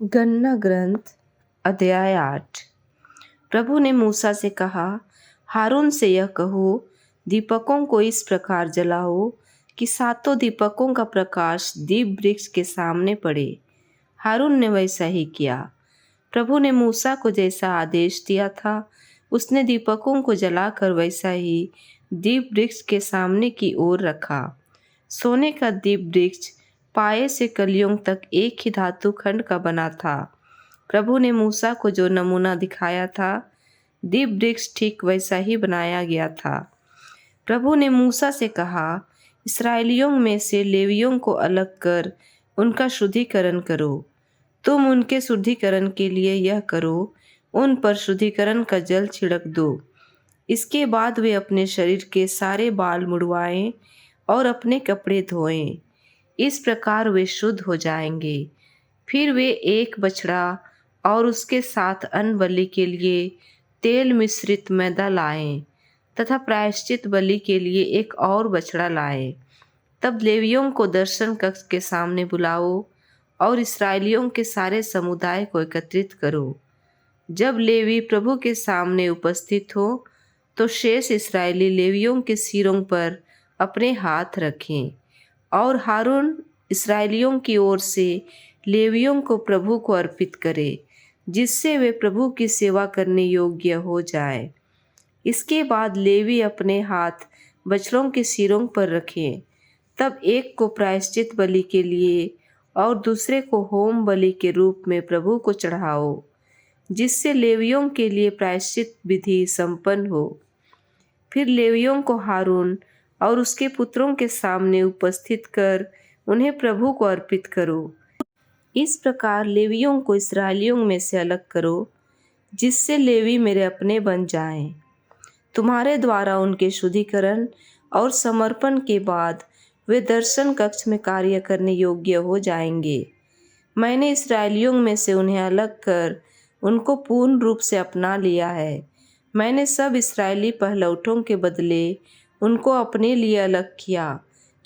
गणना ग्रंथ अध्याय 8। प्रभु ने मूसा से कहा, हारून से यह कहो, दीपकों को इस प्रकार जलाओ कि सातों दीपकों का प्रकाश दीप वृक्ष के सामने पड़े। हारून ने वैसा ही किया। प्रभु ने मूसा को जैसा आदेश दिया था, उसने दीपकों को जलाकर वैसा ही दीप वृक्ष के सामने की ओर रखा। सोने का दीप वृक्ष पाए से कलियों तक एक ही धातु खंड का बना था। प्रभु ने मूसा को जो नमूना दिखाया था, दीप वृक्ष ठीक वैसा ही बनाया गया था। प्रभु ने मूसा से कहा, इस्राएलियों में से लेवियों को अलग कर उनका शुद्धिकरण करो। तुम उनके शुद्धिकरण के लिए यह करो, उन पर शुद्धिकरण का जल छिड़क दो। इसके बाद वे अपने शरीर के सारे बाल मुड़वाएं और अपने कपड़े धोएं। इस प्रकार वे शुद्ध हो जाएंगे। फिर वे एक बछड़ा और उसके साथ अन्न बलि के लिए तेल मिश्रित मैदा लाएं तथा प्रायश्चित बलि के लिए एक और बछड़ा लाएं। तब लेवियों को दर्शन कक्ष के सामने बुलाओ और इस्राएलियों के सारे समुदाय को एकत्रित करो। जब लेवी प्रभु के सामने उपस्थित हो तो शेष इस्राएली लेवियों के सिरों पर अपने हाथ रखें और हारून इस्राएलियों की ओर से लेवियों को प्रभु को अर्पित करे, जिससे वे प्रभु की सेवा करने योग्य हो जाए। इसके बाद लेवी अपने हाथ बछड़ों के सिरों पर रखें। तब एक को प्रायश्चित बलि के लिए और दूसरे को होम बलि के रूप में प्रभु को चढ़ाओ, जिससे लेवियों के लिए प्रायश्चित विधि संपन्न हो। फिर लेवियों को हारून और उसके पुत्रों के सामने उपस्थित कर उन्हें प्रभु को अर्पित करो। इस प्रकार लेवियों को इस्राएलियों में से अलग करो, जिससे लेवी मेरे अपने बन जाएं। तुम्हारे द्वारा उनके शुद्धिकरण और समर्पण के बाद वे दर्शन कक्ष में कार्य करने योग्य हो जाएंगे। मैंने इस्राएलियों में से उन्हें अलग कर उनको पूर्ण रूप से अपना लिया है। मैंने सब इस्राएली पहलौठों के बदले उनको अपने लिए अलग किया,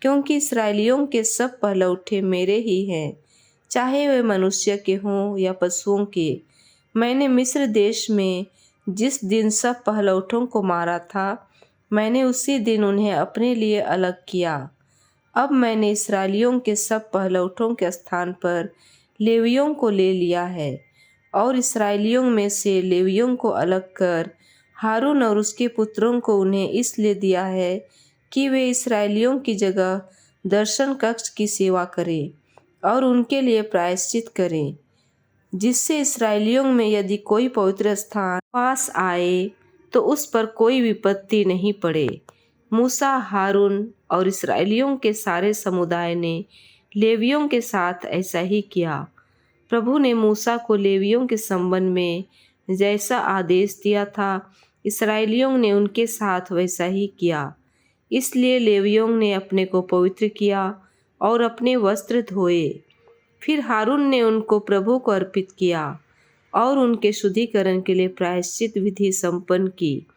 क्योंकि इस्राएलियों के सब पहलौठे मेरे ही हैं, चाहे वे मनुष्य के हों या पशुओं के। मैंने मिस्र देश में जिस दिन सब पहलौठों को मारा था, मैंने उसी दिन उन्हें अपने लिए अलग किया। अब मैंने इस्राएलियों के सब पहलौठों के स्थान पर लेवियों को ले लिया है और इस्राएलियों में से लेवियों को अलग कर हारून और उसके पुत्रों को उन्हें इसलिए दिया है कि वे इस्राएलियों की जगह दर्शन कक्ष की सेवा करें और उनके लिए प्रायश्चित करें, जिससे इस्राएलियों में यदि कोई पवित्र स्थान पास आए तो उस पर कोई विपत्ति नहीं पड़े। मूसा, हारून और इस्राएलियों के सारे समुदाय ने लेवियों के साथ ऐसा ही किया। प्रभु ने मूसा को लेवियों के संबंध में जैसा आदेश दिया था, इस्राएलियों ने उनके साथ वैसा ही किया। इसलिए लेवियों ने अपने को पवित्र किया और अपने वस्त्र धोए। फिर हारून ने उनको प्रभु को अर्पित किया और उनके शुद्धिकरण के लिए प्रायश्चित विधि संपन्न की।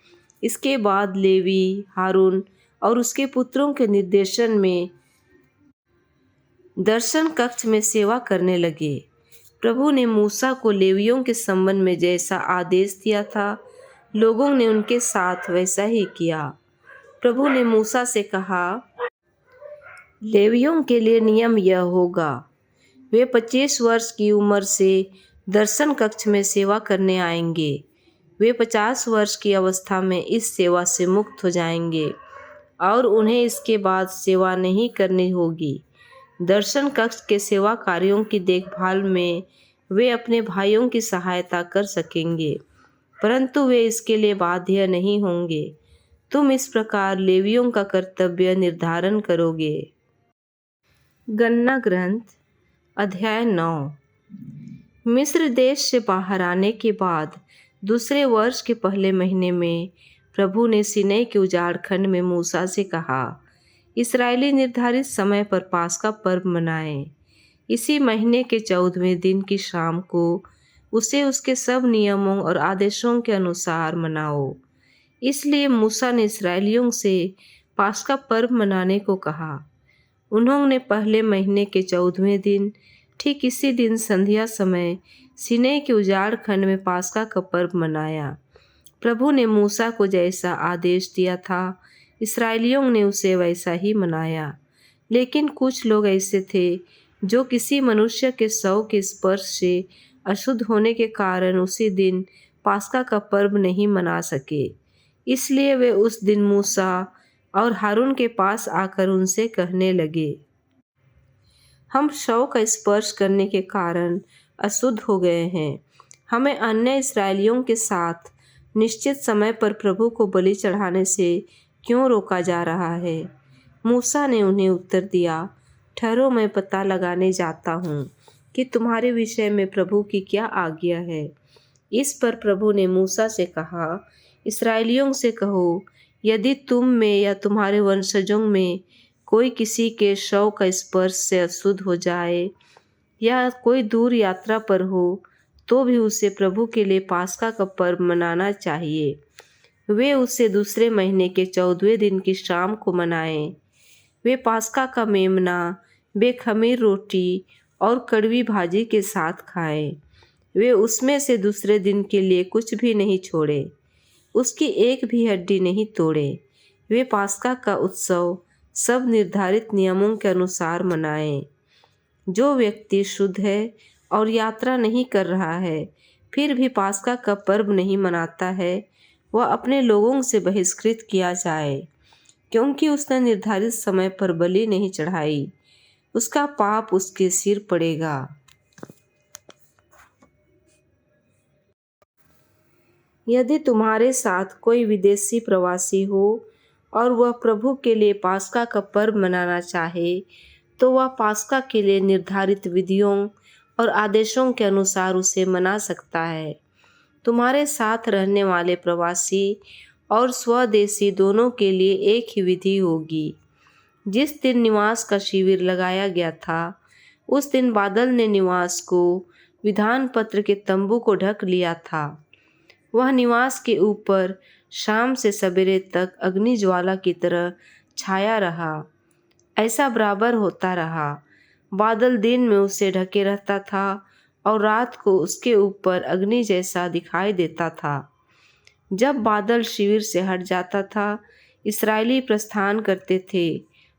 इसके बाद लेवी हारून और उसके पुत्रों के निर्देशन में दर्शन कक्ष में सेवा करने लगे। प्रभु ने मूसा को लेवियों के संबंध में जैसा आदेश दिया था, लोगों ने उनके साथ वैसा ही किया। प्रभु ने मूसा से कहा, लेवियों के लिए नियम यह होगा, वे 25 वर्ष की उम्र से दर्शन कक्ष में सेवा करने आएंगे। वे 50 वर्ष की अवस्था में इस सेवा से मुक्त हो जाएंगे और उन्हें इसके बाद सेवा नहीं करनी होगी। दर्शन कक्ष के सेवा कार्यों की देखभाल में वे अपने भाइयों की सहायता कर सकेंगे, परंतु वे इसके लिए बाध्य नहीं होंगे। तुम इस प्रकार लेवियों का कर्तव्य निर्धारण करोगे। गणना ग्रंथ अध्याय 9। मिस्र देश से बाहर आने के बाद दूसरे वर्ष के पहले महीने में प्रभु ने सीनै के उजाड़ खंड में मूसा से कहा, इस्राएली निर्धारित समय पर पास्का पर्व मनाएं। इसी महीने के 14वें दिन की शाम को उसे उसके सब नियमों और आदेशों के अनुसार मनाओ। इसलिए मूसा ने इस्राएलियों से पास्का पर्व मनाने को कहा। उन्होंने पहले महीने के 14वें दिन ठीक इसी दिन संध्या समय सीनै के उजाड़ खंड में पास्का का पर्व मनाया। प्रभु ने मूसा को जैसा आदेश दिया था, इस्राएलियों ने उसे वैसा ही मनाया। लेकिन कुछ लोग ऐसे थे जो किसी मनुष्य के शव के स्पर्श से अशुद्ध होने के कारण उसी दिन पास्का का पर्व नहीं मना सके। इसलिए वे उस दिन मूसा और हारून के पास आकर उनसे कहने लगे, हम शव का स्पर्श करने के कारण अशुद्ध हो गए हैं। हमें अन्य इस्राएलियों के साथ निश्चित समय पर प्रभु को बलि चढ़ाने से क्यों रोका जा रहा है? मूसा ने उन्हें उत्तर दिया, ठहरो, मैं पता लगाने जाता हूँ कि तुम्हारे विषय में प्रभु की क्या आज्ञा है। इस पर प्रभु ने मूसा से कहा, इस्राएलियों से कहो, यदि तुम में या तुम्हारे वंशजों में कोई किसी के शव का स्पर्श से अशुद्ध हो जाए या कोई दूर यात्रा पर हो, तो भी उसे प्रभु के लिए पास्का का पर्व मनाना चाहिए। वे उसे दूसरे महीने के 14वें दिन की शाम को मनाएं। वे पास्का का मेमना बेखमीर रोटी और कड़वी भाजी के साथ खाएं। वे उसमें से दूसरे दिन के लिए कुछ भी नहीं छोड़े, उसकी एक भी हड्डी नहीं तोड़े। वे पास्का का उत्सव सब निर्धारित नियमों के अनुसार मनाएं। जो व्यक्ति शुद्ध है और यात्रा नहीं कर रहा है, फिर भी पास्का का पर्व नहीं मनाता है, वह अपने लोगों से बहिष्कृत किया जाए, क्योंकि उसने निर्धारित समय पर बलि नहीं चढ़ाई। उसका पाप उसके सिर पड़ेगा। यदि तुम्हारे साथ कोई विदेशी प्रवासी हो और वह प्रभु के लिए पास्का का पर्व मनाना चाहे, तो वह पास्का के लिए निर्धारित विधियों और आदेशों के अनुसार उसे मना सकता है। तुम्हारे साथ रहने वाले प्रवासी और स्वदेशी दोनों के लिए एक ही विधि होगी। जिस दिन निवास का शिविर लगाया गया था, उस दिन बादल ने निवास को विधान पत्र के तंबू को ढक लिया था। वह निवास के ऊपर शाम से सवेरे तक अग्नि ज्वाला की तरह छाया रहा। ऐसा बराबर होता रहा। बादल दिन में उसे ढके रहता था और रात को उसके ऊपर अग्नि जैसा दिखाई देता था। जब बादल शिविर से हट जाता था, इस्राएली प्रस्थान करते थे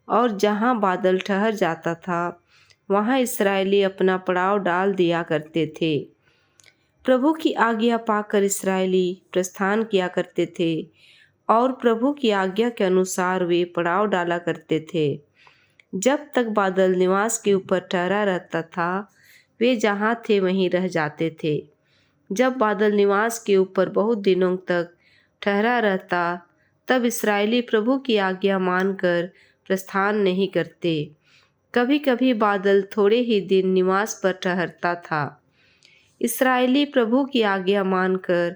और जहाँ बादल ठहर जाता था, वहाँ इस्राएली अपना पड़ाव डाल दिया करते थे। प्रभु की आज्ञा पाकर इस्राएली प्रस्थान किया करते थे और प्रभु की आज्ञा के अनुसार वे पड़ाव डाला करते थे। जब तक बादल निवास के ऊपर ठहरा रहता था, वे जहाँ थे वहीं रह जाते थे। जब बादल निवास के ऊपर बहुत दिनों तक ठहरा रहता, तब इस्राएली प्रभु की आज्ञा मानकर प्रस्थान नहीं करते। कभी कभी बादल थोड़े ही दिन निवास पर ठहरता था। इस्राएली प्रभु की आज्ञा मानकर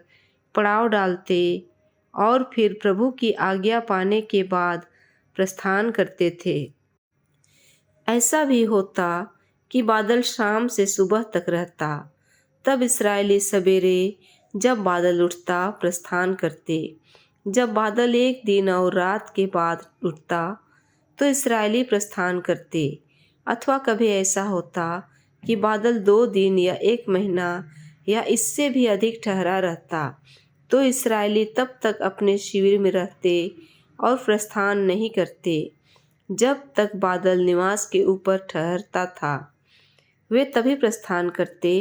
पड़ाव डालते और फिर प्रभु की आज्ञा पाने के बाद प्रस्थान करते थे। ऐसा भी होता कि बादल शाम से सुबह तक रहता, तब इस्राएली सवेरे जब बादल उठता प्रस्थान करते। जब बादल एक दिन और रात के बाद उठता, तो इस्राएली प्रस्थान करते। अथवा कभी ऐसा होता कि बादल 2 दिन या 1 महीना या इससे भी अधिक ठहरा रहता, तो इस्राएली तब तक अपने शिविर में रहते और प्रस्थान नहीं करते जब तक बादल निवास के ऊपर ठहरता था। वे तभी प्रस्थान करते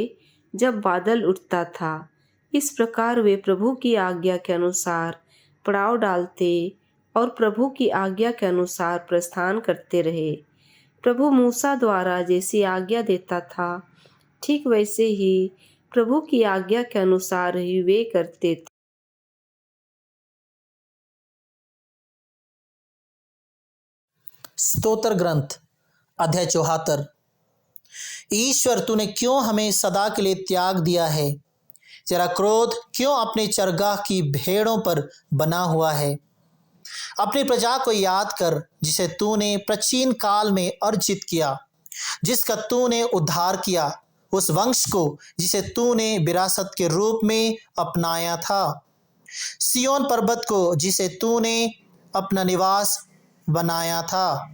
जब बादल उठता था। इस प्रकार वे प्रभु की आज्ञा के अनुसार पड़ाव डालते और प्रभु की आज्ञा के अनुसार प्रस्थान करते रहे। प्रभु मूसा द्वारा जैसी आज्ञा देता था, ठीक वैसे ही प्रभु की आज्ञा के अनुसार ही वे करते थे। स्तोत्र ग्रंथ अध्याय 74। ईश्वर, तूने क्यों हमें सदा के लिए त्याग दिया है? तेरा क्रोध क्यों अपने चरगाह की भेड़ों पर बना हुआ है? अपनी प्रजा को याद कर, जिसे तूने प्राचीन काल में अर्जित किया, जिसका तूने उद्धार किया, उस वंश को जिसे तूने विरासत के रूप में अपनाया था, सियोन पर्वत को जिसे तूने अपना निवास बनाया था।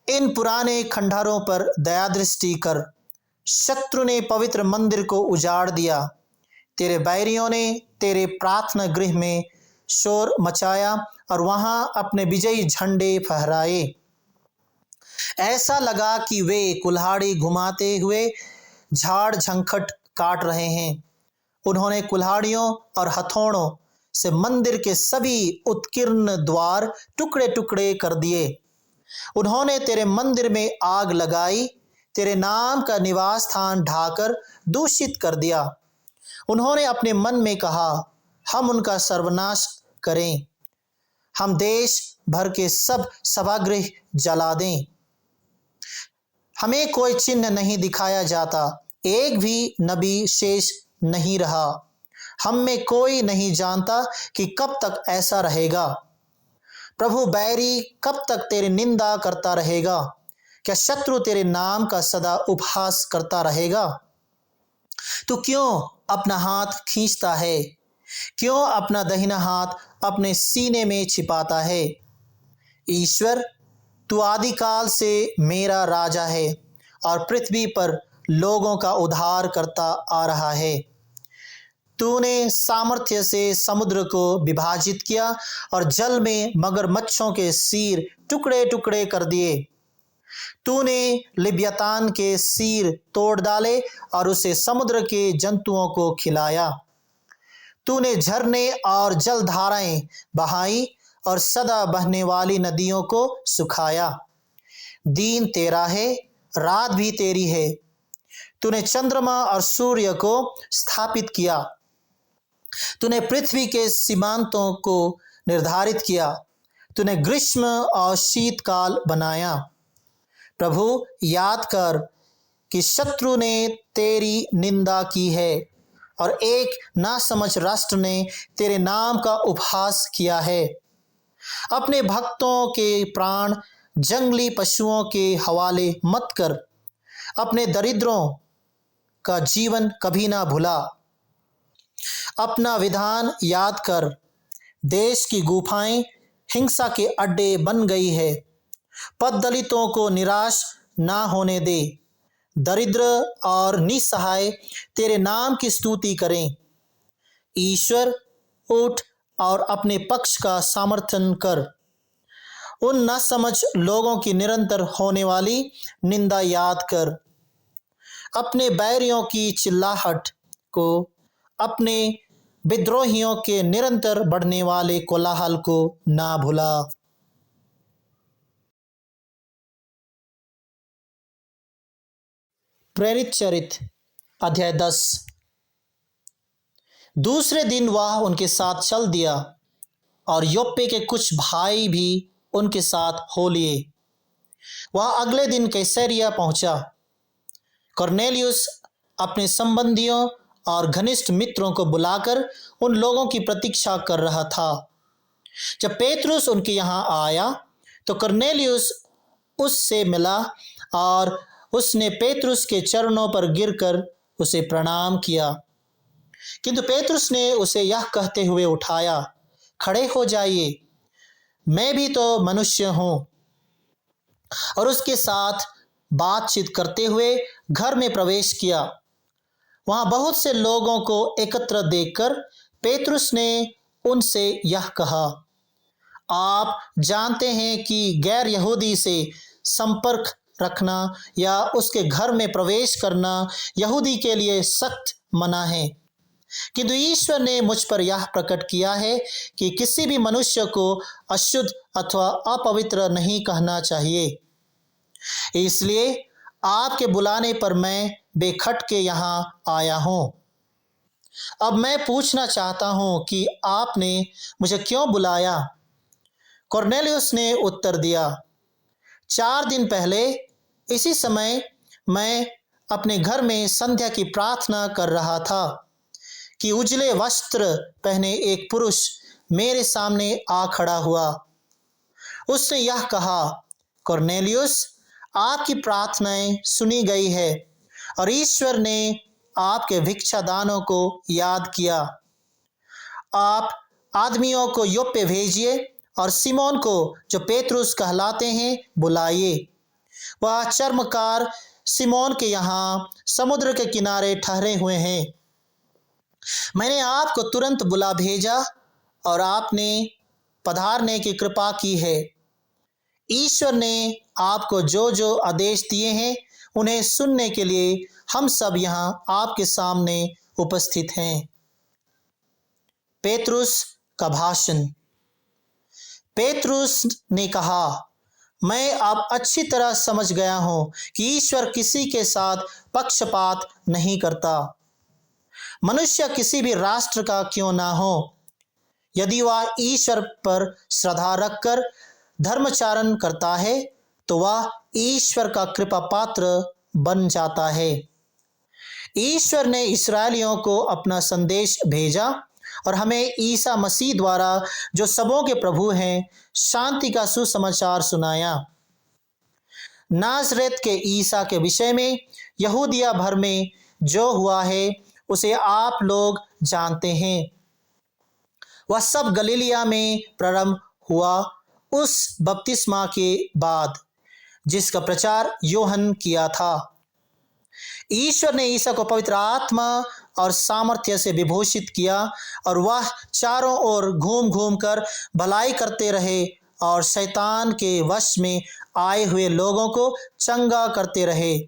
इन पुराने खंडहरों पर दया दृष्टि कर शत्रु ने पवित्र मंदिर को उजाड़ दिया। तेरे बैरियों ने तेरे प्रार्थना गृह में शोर मचाया और वहां अपने विजयी झंडे फहराए। ऐसा लगा कि वे कुल्हाड़ी घुमाते हुए झाड़ झंखट काट रहे हैं। उन्होंने कुल्हाड़ियों और हथौड़ों से मंदिर के सभी उत्कीर्ण द्वार टुकड़े टुकड़े कर दिए। उन्होंने तेरे मंदिर में आग लगाई, तेरे नाम का निवास स्थान ढाकर दूषित कर दिया। उन्होंने अपने मन में कहा, हम उनका सर्वनाश करें, हम देश भर के सब सभागृह जला दें। हमें कोई चिन्ह नहीं दिखाया जाता, एक भी नबी शेष नहीं रहा। हम में कोई नहीं जानता कि कब तक ऐसा रहेगा। प्रभु बैरी कब तक तेरी निंदा करता रहेगा? क्या शत्रु तेरे नाम का सदा उपहास करता रहेगा? तू क्यों अपना हाथ खींचता है? क्यों अपना दाहिना हाथ अपने सीने में छिपाता है? ईश्वर, तू आदिकाल से मेरा राजा है और पृथ्वी पर लोगों का उद्धार करता आ रहा है। तूने सामर्थ्य से समुद्र को विभाजित किया और जल में मगरमच्छों के सिर टुकड़े टुकड़े कर दिए। तूने लिब्यतान के सिर तोड़ डाले और उसे समुद्र के जंतुओं को खिलाया। तूने झरने और जलधाराएं बहाई और सदा बहने वाली नदियों को सुखाया। दिन तेरा है, रात भी तेरी है। तूने चंद्रमा और सूर्य को स्थापित किया। तूने पृथ्वी के सीमांतों को निर्धारित किया। तूने ग्रीष्म और शीतकाल बनाया। प्रभु, याद कर कि शत्रु ने तेरी निंदा की है और एक नासमझ राष्ट्र ने तेरे नाम का उपहास किया है। अपने भक्तों के प्राण जंगली पशुओं के हवाले मत कर। अपने दरिद्रों का जीवन कभी ना भुला। अपना विधान याद कर। देश की गुफाएं हिंसा के अड्डे बन गई है। पद दलितों को निराश ना होने दे। दरिद्र और निसहाय तेरे नाम की स्तुति करें। ईश्वर, उठ और अपने पक्ष का समर्थन कर। उन नासमझ लोगों की निरंतर होने वाली निंदा याद कर। अपने बैरियों की चिल्लाहट को, अपने विद्रोहियों के निरंतर बढ़ने वाले कोलाहल को ना भुला। प्रेरित चरित्र अध्याय 10। दूसरे दिन वह उनके साथ चल दिया और योप्पे के कुछ भाई भी उनके साथ हो लिए। वह अगले दिन कैसरिया पहुंचा। कॉर्नेलियुस अपने संबंधियों और घनिष्ठ मित्रों को बुलाकर उन लोगों की प्रतीक्षा कर रहा था। जब पेतरुस उनके यहाँ आया तो कॉर्नेलियुस उससे मिला और उसने पेतरुस के चरणों पर गिरकर उसे प्रणाम किया। किंतु पेतरुस ने उसे यह कहते हुए उठाया, खड़े हो जाइए, मैं भी तो मनुष्य हूं। और उसके साथ बातचीत करते हुए घर में प्रवेश किया। वहां बहुत से लोगों को एकत्र देखकर पेतरुस ने उनसे यह कहा, आप जानते हैं कि गैर यहूदी से संपर्क रखना या उसके घर में प्रवेश करना यहूदी के लिए सख्त मना है। किंतु ईश्वर ने मुझ पर यह प्रकट किया है कि किसी भी मनुष्य को अशुद्ध अथवा अपवित्र नहीं कहना चाहिए। इसलिए आपके बुलाने पर मैं बेखटके यहाँ आया हूँ। अब मैं पूछना चाहता हूँ कि आपने मुझे क्यों बुलाया? कॉर्नेलियुस ने उत्तर दिया, 4 दिन पहले इसी समय मैं अपने घर में संध्या की प्रार्थना कर रहा था कि उजले वस्त्र पहने एक पुरुष मेरे सामने आ खड़ा हुआ। उसने यह कहा, कॉर्नेलियुस, आपकी प्रार्थनाएं सुनी गई है और ईश्वर ने आपके भिक्षादानों को याद किया। आप आदमियों को योप्पे भेजिए और सिमोन को, जो पेतरुस कहलाते हैं, बुलाइए। वह चर्मकार सिमोन के यहाँ समुद्र के किनारे ठहरे हुए हैं। मैंने आपको तुरंत बुला भेजा और आपने पधारने की कृपा की है। ईश्वर ने आपको जो जो आदेश दिए हैं उन्हें सुनने के लिए हम सब यहाँ आपके सामने उपस्थित हैं। पेतरुस का भाषण। पेतरुस ने कहा, मैं अब अच्छी तरह समझ गया हूं कि ईश्वर किसी के साथ पक्षपात नहीं करता। मनुष्य किसी भी राष्ट्र का क्यों ना हो, यदि वह ईश्वर पर श्रद्धा रखकर धर्माचरण करता है तो वह ईश्वर का कृपा पात्र बन जाता है। ईश्वर ने इस्राएलियों को अपना संदेश भेजा और हमें ईसा मसीह द्वारा जो सबों के प्रभु हैं शांति का सुसमाचार सुनाया। नाज़रेत के ईसा के विषय में यहूदिया भर में जो हुआ है उसे आप लोग जानते हैं। वह सब गलीलिया में प्रारंभ हुआ उस बपतिस्मा के बाद जिसका प्रचार यूहन्ना किया था। ईश्वर ने ईसा को पवित्र आत्मा और सामर्थ्य से विभूषित किया और वह चारों ओर घूम घूम कर भलाई करते रहे और शैतान के वश में आए हुए लोगों को चंगा करते रहे,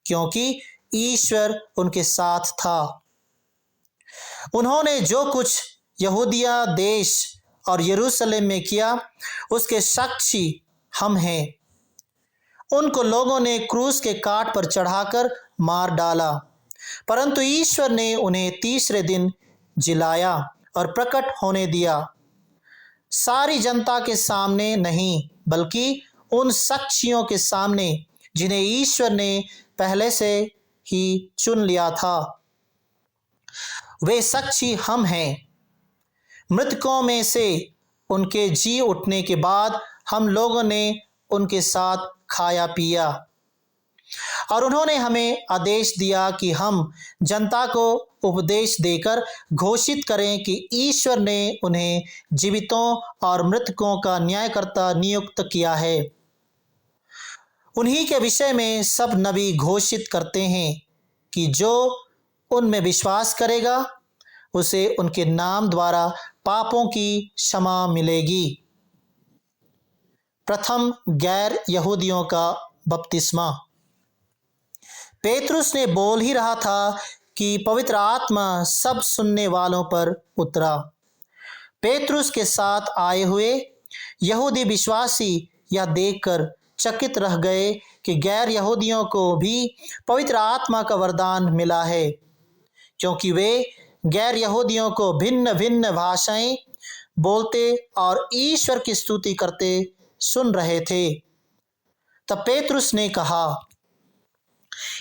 क्योंकि ईश्वर उनके साथ था। उन्होंने जो कुछ यहूदिया देश और यरूशलेम में किया उसके साक्षी हम हैं। उनको लोगों ने क्रूस के काट पर चढ़ाकर मार डाला, परंतु ईश्वर ने उन्हें तीसरे दिन जिलाया और प्रकट होने दिया, सारी जनता के सामने नहीं बल्कि उन साक्षियों के सामने जिन्हें ईश्वर ने पहले से ही चुन लिया था। वे साक्षी हम हैं। मृतकों में से उनके जी उठने के बाद हम लोगों ने उनके साथ खाया पिया और उन्होंने हमें आदेश दिया कि हम जनता को उपदेश देकर घोषित करें कि ईश्वर ने उन्हें जीवितों और मृतकों का न्यायकर्ता नियुक्त किया है। उन्हीं के विषय में सब नबी घोषित करते हैं कि जो उनमें विश्वास करेगा उसे उनके नाम द्वारा पापों की क्षमा मिलेगी। प्रथम गैर यहूदियों का बपतिस्मा। पेतरुस ने बोल ही रहा था कि पवित्र आत्मा सब सुनने वालों पर उतरा। पेतरुस के साथ आए हुए यहूदी विश्वासी यह देखकर चकित रह गए कि गैर यहूदियों को भी पवित्र आत्मा का वरदान मिला है, क्योंकि वे गैर यहूदियों को भिन्न भिन्न भाषाएं बोलते और ईश्वर की स्तुति करते सुन रहे थे। तब पेतरुस ने कहा,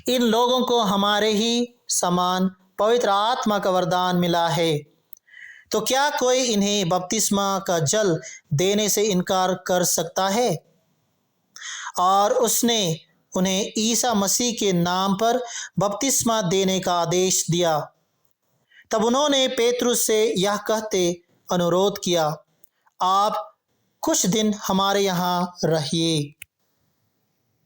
इन लोगों को हमारे ही समान पवित्र आत्मा का वरदान मिला है, तो क्या कोई इन्हें बपतिस्मा का जल देने से इनकार कर सकता है? और उसने उन्हें ईसा मसीह के नाम पर बपतिस्मा देने का आदेश दिया। तब उन्होंने पेतरुस से यह कहते अनुरोध किया, आप कुछ दिन हमारे यहाँ रहिए।